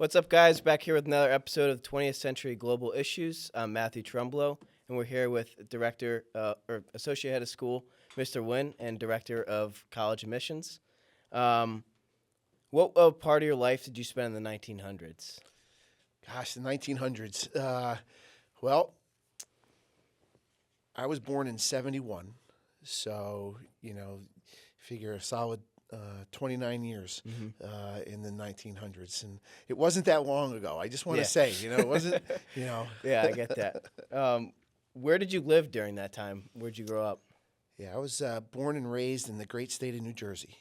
What's up, guys? Back here with another episode of 20th Century Global Issues. I'm Matthew Trumblow, and we're here with Director or Associate Head of School, Mr. Wynne, and Director of College Admissions. What part of your life did you spend in the 1900s? Gosh, the 1900s. Well, I was born in 71, so, figure a solid 29 years in the 1900s. And it wasn't that long ago. I just want to Yeah. say, it wasn't, Yeah, I get that. Where did you live during that time? Where'd you grow up? Yeah, I was born and raised in the great state of New Jersey.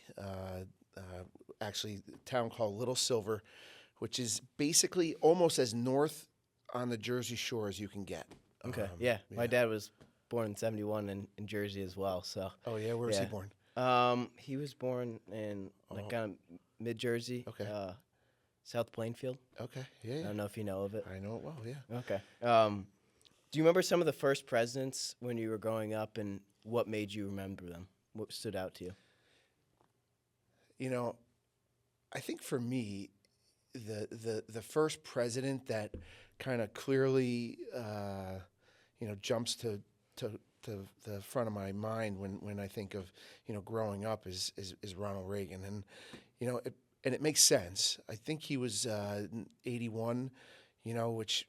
Actually, a town called Little Silver, which is basically almost as north on the Jersey Shore as you can get. Okay, my dad was born in 71 in Jersey as well, so. Oh, yeah? Where was he born? He was born in kind of mid-Jersey, Okay. South Plainfield. Okay, I yeah. don't know if you know of it. I know it well, yeah. Okay. Do you remember some of the first presidents when you were growing up, and what made you remember them? What stood out to you? I think for me, the first president that kind of clearly, jumps to the front of my mind when I think of, growing up is Ronald Reagan. And, it makes sense. I think he was 81, which,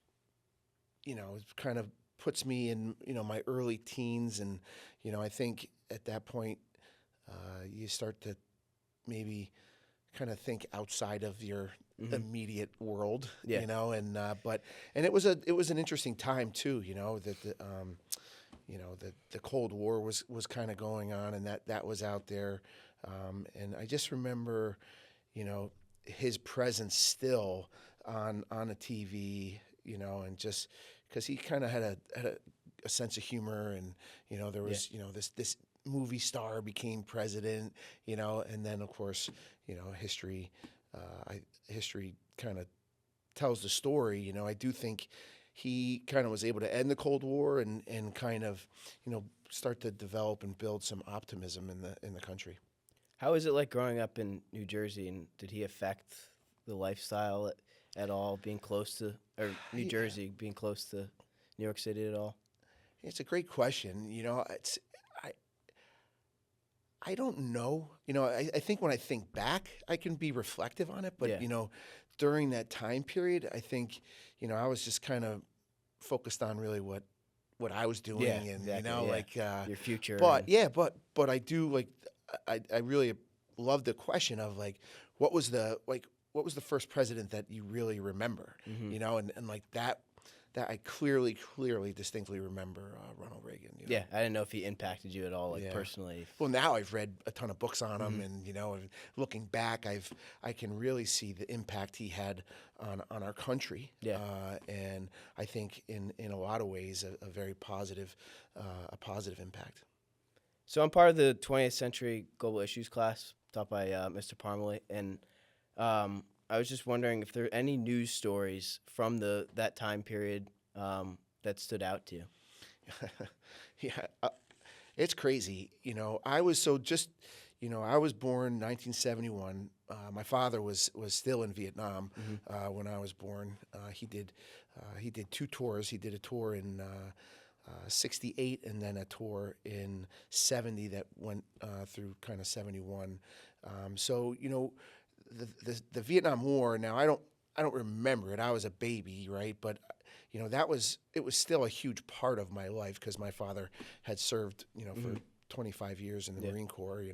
kind of puts me in, my early teens. And, I think at that point, you start to maybe kind of think outside of your immediate world, Yeah. And it was an interesting time too, that the Cold War was kind of going on, and that was out there, and I just remember, his presence still on a TV, and just because he kind of had a sense of humor, and there was this movie star became president, and then of course, history kind of tells the story. I do think he kind of was able to end the Cold War and kind of, start to develop and build some optimism in the country. How was it like growing up in New Jersey, and did he affect the lifestyle at all, being close to, or New Jersey, being close to New York City at all? It's a great question. I don't know. I think when I think back, I can be reflective on it. But, during that time period, I think, I was just kind of focused on really what I was doing, Yeah, and, exactly, your future. But, but I do, I really love the question of, what was the first president that you really remember, and like that I clearly, distinctly remember Ronald Reagan. Yeah, I didn't know if he impacted you at all, personally. Well, now I've read a ton of books on him, and and looking back, I can really see the impact he had on our country. Yeah. And I think in a lot of ways a very positive impact. So I'm part of the 20th Century Global Issues class taught by Mr. Parmalee, and I was just wondering if there are any news stories from that time period that stood out to you. Yeah, it's crazy. I was I was born 1971. My father was still in Vietnam when I was born. He did 2 tours. He did a tour in 68 and then a tour in 70 that went through kind of 71. So the Vietnam War. Now I don't remember it. I was a baby, right? But it was still a huge part of my life because my father had served for 25 years in the Marine Corps,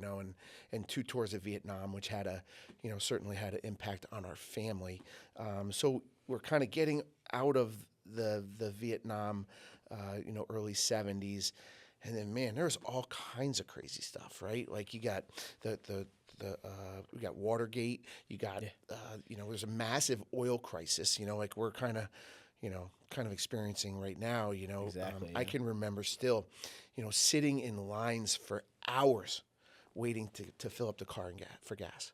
and 2 tours of Vietnam, which had certainly had an impact on our family. So we're kind of getting out of the Vietnam, early 70s. And then, man, there's all kinds of crazy stuff, right? Like you got we got Watergate. You got there's a massive oil crisis. Like we're kind of experiencing right now. Exactly, I can remember still, sitting in lines for hours, waiting to fill up the car for gas,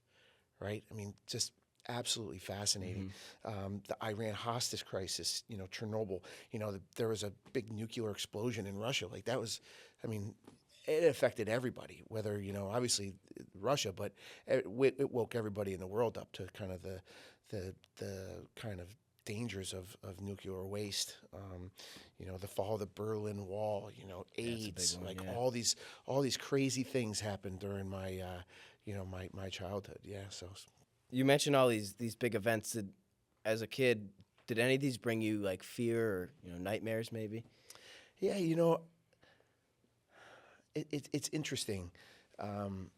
right? I mean, just absolutely fascinating. The Iran hostage crisis, Chernobyl, there was a big nuclear explosion in Russia. Like that was, it affected everybody, whether, obviously Russia, but it woke everybody in the world up to kind of the kind of dangers of nuclear waste. The fall of the Berlin Wall. Yeah, that's a big AIDS. one. Like Yeah. all these crazy things happened during my my childhood. Yeah. So You mentioned all these big events. As a kid, did any of these bring you like fear or nightmares maybe? yeah, it's interesting. Um,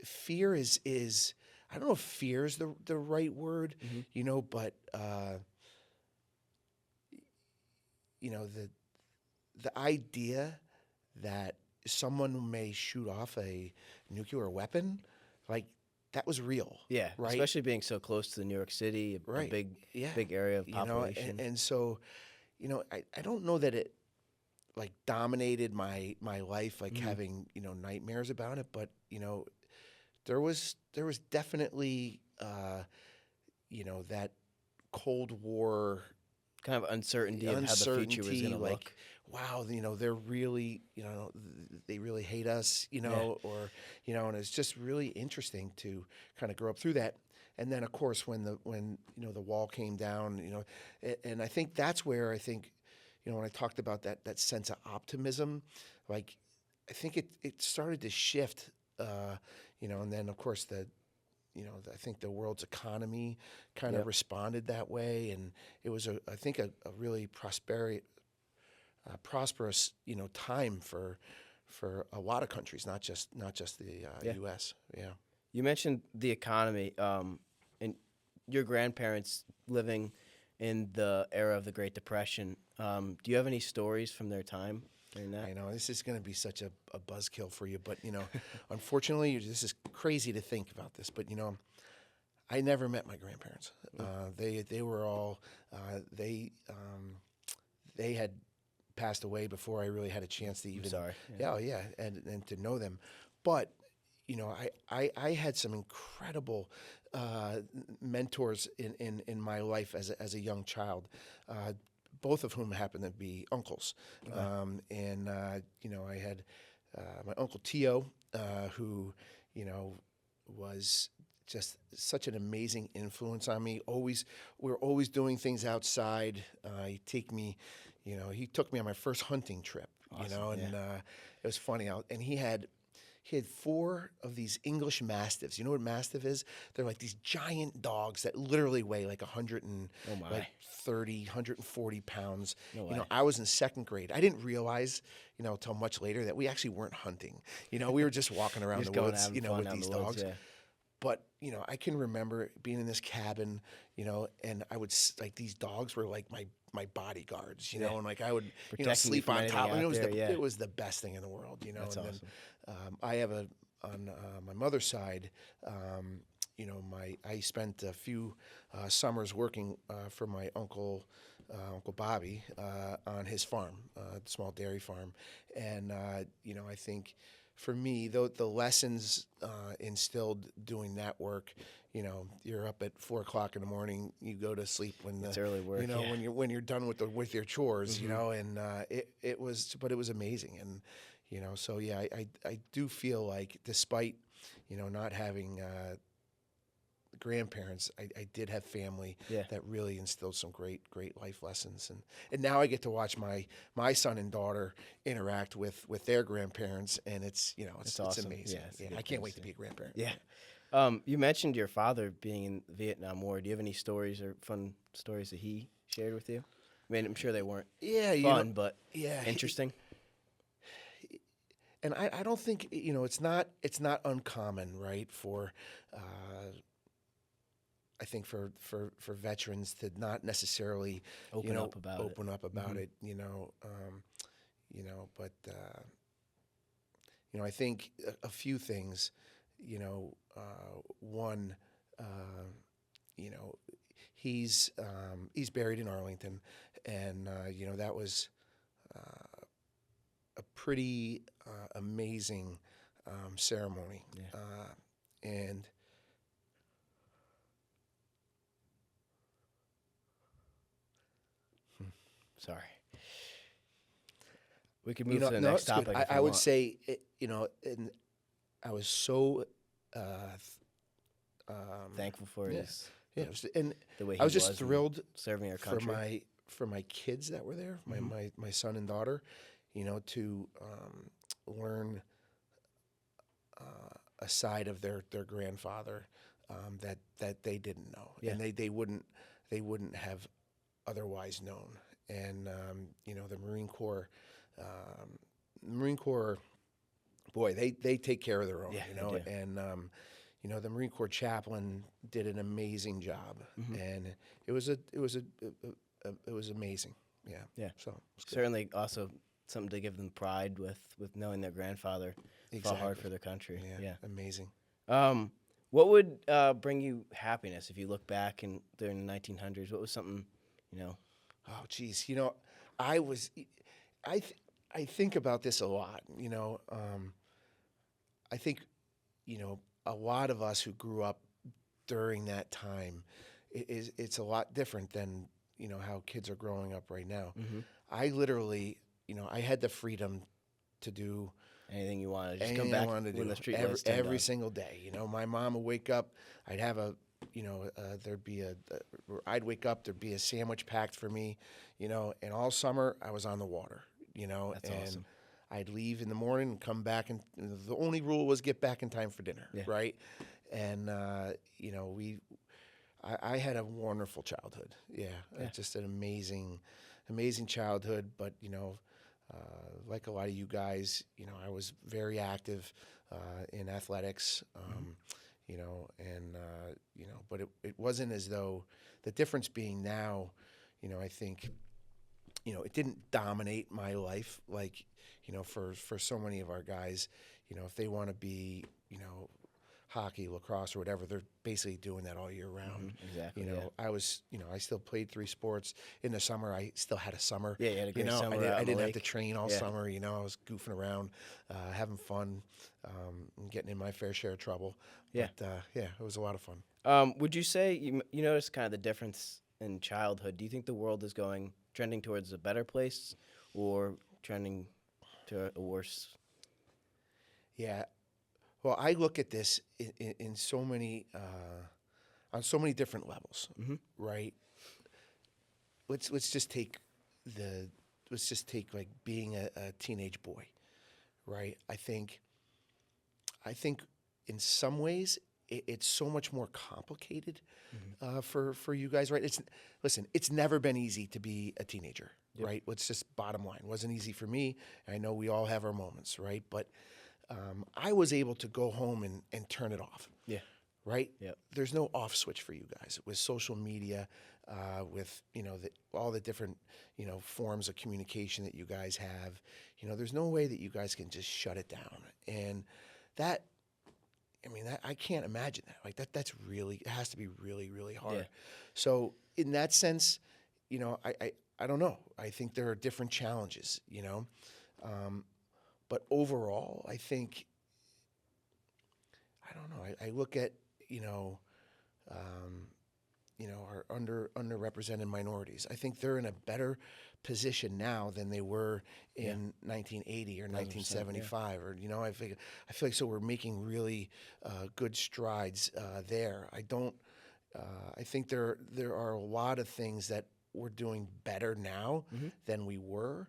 Fear is I don't know if fear is the right word. Hmm. But the idea that someone may shoot off a nuclear weapon, like that was real, Yeah, right? especially being so close to New York City, a Right. big Yeah. big area of And, population. and so, I don't know that it like dominated my life, like Hmm. having, nightmares about it, but, there was definitely, that Cold War Kind of uncertainty of how the future was uncertainty, gonna like, look. wow, they're really, they really hate us, Yeah. or, and it's just really interesting to kind of grow up through that. And then, of course, when the wall came down, and I think that's where I think, when I talked about that sense of optimism, like, I think it started to shift, and then, of course, I think the world's economy kind of Yep. responded that way, and it was I think a really prosperous, time for a lot of countries, not just the Yeah. U.S. Yeah. You mentioned the economy, and your grandparents living in the era of the Great Depression. Do you have any stories from their time during that? I know this is going to be such a buzzkill for you, but unfortunately, this is crazy to think about this. But I never met my grandparents. They were all they had passed away before I really had a chance to I'm even sorry. yeah, oh, yeah, and to know them. But I had some incredible mentors in my life as a young child. Both of whom happened to be uncles, Okay. and I had my uncle Tio, who was just such an amazing influence on me. We were always doing things outside. He took me on my first hunting trip. Awesome. Yeah. And it was funny. And he had four of these English Mastiffs. You know what Mastiff is? They're like these giant dogs that literally weigh like 100 and Oh my. like 30, 140 pounds. No way. I was in second grade. I didn't realize, until much later that we actually weren't hunting. We were just walking around Just the going woods, having fun with out in these the woods. dogs. Yeah. But I can remember being in this cabin, and I would like these dogs were like my bodyguards, Yeah. and like I would Protecting you sleep from on anything top. And out it was there, yeah. it was the best thing in the world, That's and awesome. then I have on my mother's side, I spent a few summers working for my Uncle Bobby on his farm, small dairy farm, and I think for me, the lessons instilled doing that work, you're up at 4 o'clock in the morning, you go to sleep It's early work. Yeah. when you're done with your chores, Mhm. and it was amazing, and so yeah, I do feel like despite not having grandparents, I did have family Yeah. that really instilled some great life lessons, and now I get to watch my son and daughter interact with their grandparents, and it's That's it's awesome. amazing. Yeah, it's a Yeah, good I thing can't to wait to see. be a grandparent. Yeah. You mentioned your father being in the Vietnam War. Do you have any stories or fun stories that he shared with you? I mean, I'm sure they weren't Yeah, fun, but yeah, interesting. and I don't think it's not uncommon, right, for I think for veterans to not necessarily Open up about it. open up about Mhm. it, but I think a few things, one, you know, he's buried in Arlington, and that was a pretty amazing ceremony, Yeah. and Sorry. We can move to the no, next it's good. topic I, if I you would want. say, and I was so uh, thankful for Yeah, his yeah. And the way I he was just was and thrilled serving our for country. my kids that were there, Hmm. my son and daughter, to learn a side of their grandfather that they didn't know, Yeah, and they wouldn't have otherwise known. And the um, Marine Corps, boy, they take care of their own, yeah, they do. and the Marine Corps chaplain did an amazing job, Hmm. and it was amazing. Yeah. Yeah, So it's good. certainly also something to give them pride with knowing their grandfather fought hard Exactly. for their country. Yeah. Yeah. Amazing. Um, what would bring you happiness if you look back in during the 1900s? What was something, you know? Oh, geez. I was, I, th- I think about this a lot. I think, a lot of us who grew up during that time, it's a lot different than how kids are growing up right now. Hmm. I literally, I had the freedom to do Anything you wanted, just come anything I back wanted to when do the street every lights turned every on. single day. My mom would wake up. I'd have there'd be I'd wake up. There'd be a sandwich packed for me, And all summer I was on the water, That's and awesome. I'd leave in the morning and come back, and the only rule was get back in time for dinner, Yeah, right? And I had a wonderful childhood. Yeah, yeah. just an amazing childhood. But like a lot of you guys, I was very active in athletics. Hmm. But it wasn't as though the difference being now, I think, it didn't dominate my life like, for so many of our guys, if they want to be, hockey, lacrosse, or whatever, they're basically doing that all year Hmm. round. Exactly. Yeah. I still played 3 sports. In the summer, I still had a summer. Yeah, you had a great I summer did. out I on the didn't have to lake. train all Yeah. summer. I was goofing around, having fun, and getting in my fair share of trouble. Yeah. But yeah, it was a lot of fun. Would you say you notice kind of the difference in childhood? Do you think the world is trending towards a better place, or trending to a worse? Yeah. Well, I look at this in so many on so many different levels, Hmm. right? Let's just take the let's just take like being a teenage boy, right? I think in some ways it's so much more complicated Hmm. for you guys, right? Listen, it's never been easy to be a teenager, Yep. right? Let's just bottom line. It wasn't easy for me. I know we all have our moments, right? But I was able to go home and turn it off, Yeah. right? Yep. There's no off switch for you guys with social media, with all the different forms of communication that you guys have. There's no way that you guys can just shut it down, and that. I mean, I can't imagine that. Like that's really it has to be really really hard. Yeah. So in that sense, I don't know. I think there are different challenges. Um, but overall, I think I don't know. I look at um, our underrepresented minorities. I think they're in a better position now than they were Yeah. in 1980 or 1,000%. Yeah. 1975, or I feel like so we're making really good strides there. I don't. I think there are a lot of things that we're doing better now Hmm. than we were.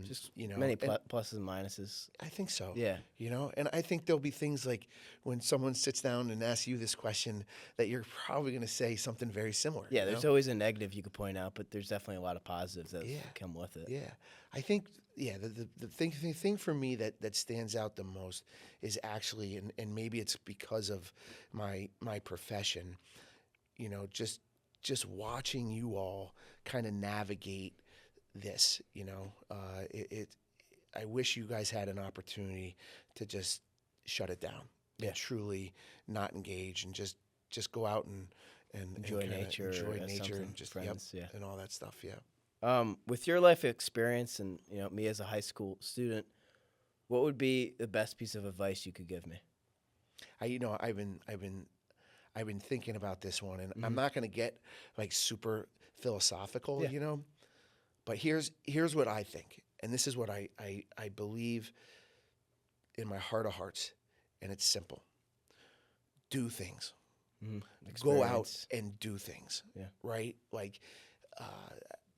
Just many And pluses and minuses. I think so. Yeah. And I think there'll be things like when someone sits down and asks you this question that you're probably going to say something very similar. Yeah. There's always a negative you could point out, but there's definitely a lot of positives that Yeah, come with it. yeah. I think the thing for me that stands out the most is actually, and maybe it's because of my profession, just watching you all kind of navigate this. I wish you guys had an opportunity to just shut it down Yeah. and truly not engage and just go out and Enjoy kinda nature. enjoy Or nature something, and just friends. Yeah. and all that stuff. Yeah. With your life experience and me as a high school student, what would be the best piece of advice you could give me? I've been thinking about this one, and I'm Hmm. not going to get like super philosophical, Yeah. but here's what I think, and this is what I believe in my heart of hearts, and it's simple: do things. Go out Experience. and do things, Yeah. right? Like,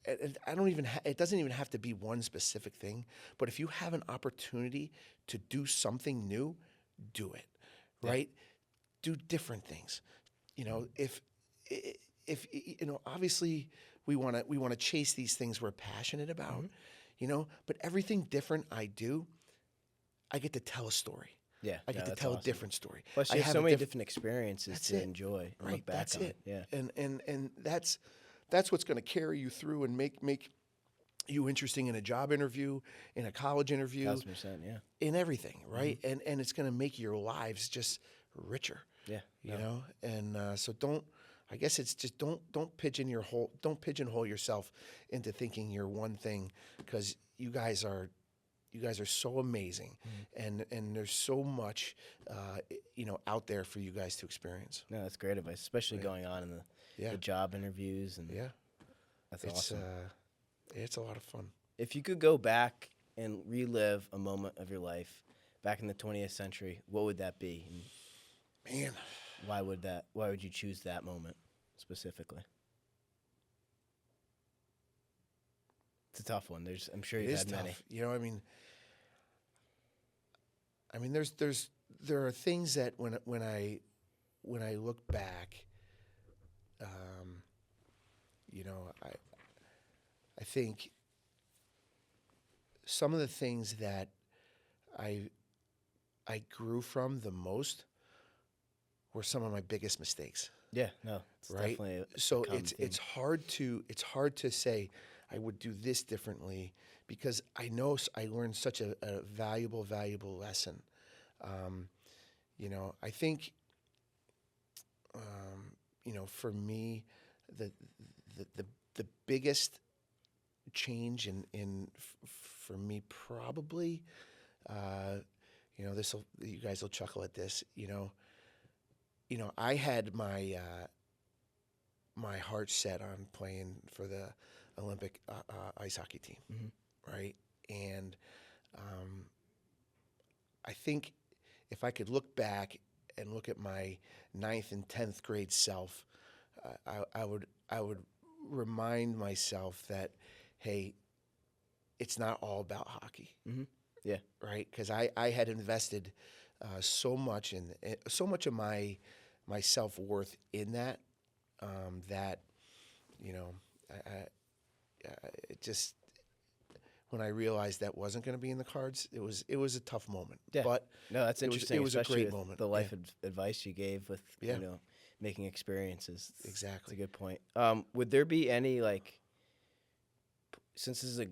and I don't even. It doesn't even have to be one specific thing. But if you have an opportunity to do something new, do it, Yeah. right? Do different things. You know, if you know, obviously we want to chase these things we're passionate about, you know. But everything different I do, I get to tell a story. Yeah. I No, get to that's tell a awesome. different story. Plus, I you have have so a many different. different experiences That's to it. enjoy and Right. look back That's on. it. Yeah. And that's what's going to carry you through and make you interesting in a job interview, in a college interview, 1,000%. Yeah. in everything, right? And it's going to make your lives just richer, Yeah. you No. know. And so don't. I guess it's just don't pigeonhole yourself into thinking you're one thing, because you guys are so amazing, and there's so much you know, out there for you guys to experience. No, that's great advice, especially Right. going on in Yeah. the job interviews, and Yeah, that's it's awesome. it's a lot of fun. If you could go back and relive a moment of your life back in the 20th century, what would that be? And Man, why would you choose that moment specifically? It's a tough one. I'm sure it you've is had tough. many. You know, I mean, there are things that when I look back, you know, I think some of the things that I I grew from the most were some of my biggest mistakes. Yeah, no, it's Right. definitely a So common it's theme. it's hard to say I would do this differently, because I know I learned such a valuable lesson. You know, I think you know, for me, the the biggest change for me probably, uh, you know, you guys will chuckle at this. You know, I had my heart set on playing for the Olympic ice hockey team, Mhm. right? And um, I think if I could look back and look at my ninth and 10th grade self, I would remind myself that, hey, it's not all about hockey, Mhm. Yeah. right? Because I had invested so much so much of my self worth in that, that you know, it just, when I realized that wasn't going to be in the cards, it was a tough moment. Yeah. But No, that's interesting, it was a especially great with moment. the Yeah, life advice you gave with, yeah, making experiences. It's exactly. a good point. Would there be any, like, since this is a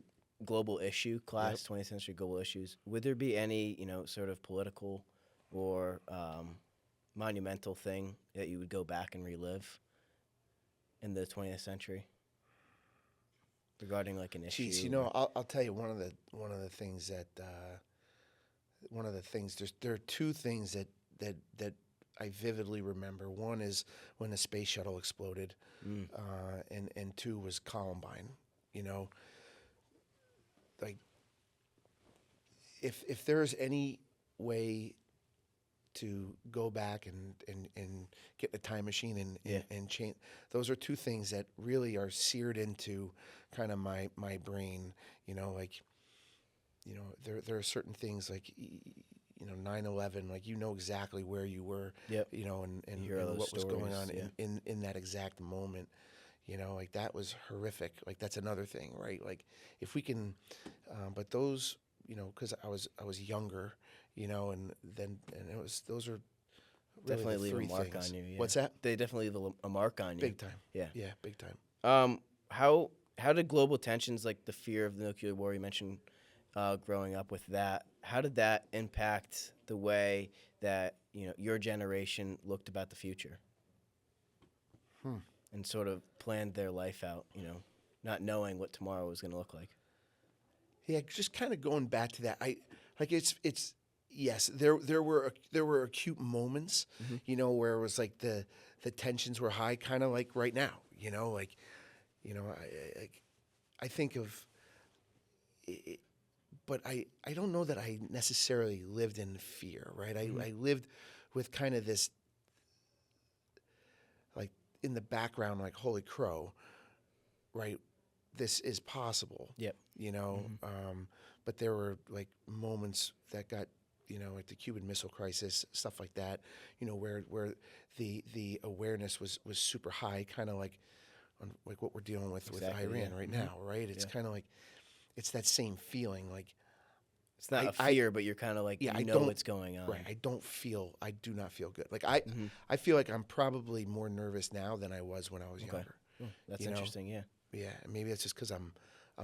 global issue Yep. class, 20th century global issues, would there be any, sort of political or monumental thing that you would go back and relive in the 20th century regarding like an Jeez, you issue? know, I'll tell you one of the things that there are two things that I vividly remember. One is when the space shuttle exploded, Mm, and two was Columbine. You know, like, if there's any way to go back and get the time machine yeah, and change, those are two things that really are seared into kind of my brain. You know, like, you know, there are certain things like, you know, 9/11, like, you know exactly where you were, yep. you know, You hear all and those what was going stories, on yeah. in that exact moment. You know, like, that was horrific. Like, that's another thing, right? Like, if we can, but those, you know, because I was younger, you know, and it was, those are really Definitely the leave a three mark things. on you. Yeah. What's that? They definitely leave a mark on you. Big time. Yeah. Yeah, big time. How did global tensions, like the fear of the nuclear war you mentioned, growing up with that, how did that impact the way that your generation looked about the future and sort of planned their life out? Not knowing what tomorrow was going to look like. Yeah, just kind of going back to that. It's yes, there were acute moments, Mhm. you know, where it was like the tensions were high, kind of like right now, you know, like, you know, I think of it, but I don't know that I necessarily lived in fear, right? Mhm. I lived with kind of this, in the background like, holy crow, right? This is possible. Yep. You know, but there were like moments that got, you know, like the Cuban Missile Crisis, stuff like that, you know, where the awareness was super high, kind of like on like what we're dealing with Exactly, Iran yeah. right now, right? It's kind of like it's that same feeling, like It's not a fear, but you're kind of like, yeah, you know what's going on. right. I do not feel good. Like I feel like I'm probably more nervous now than I was when I was younger. That's you know? interesting. Yeah. Yeah, maybe that's just because I'm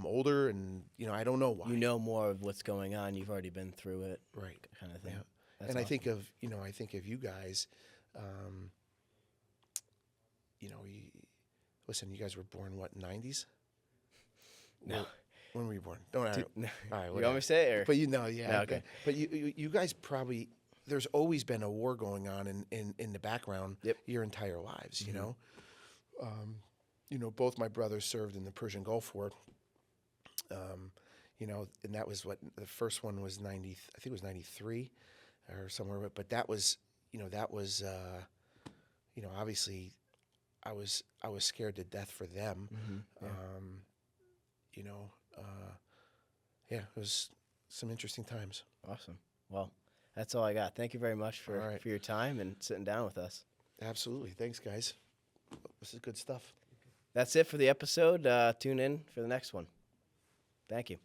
older, and you know I don't know why. You know more of what's going on. You've already been through it. Right. Kind of thing. Yeah. That's And awesome. I think of you guys. You know, listen. You guys were born what, 90s? No. When were you born? Don't I? No. All right. You Whatever. want me to say it? Or? But you know, yeah. No, okay. But you guys probably. There's always been a war going on in the background. Yep. Your entire lives. You know. You know, both my brothers served in the Persian Gulf War. You know, and that was what the first one was 90. I think it was 93 or somewhere. But that was, you know, you know, obviously, I was scared to death for them. You know, yeah, it was some interesting times. Awesome. Well, that's all I got. Thank you very much for, All right. for your time and sitting down with us. Absolutely, thanks, guys. This is good stuff. That's it for the episode. Tune in for the next one. Thank you.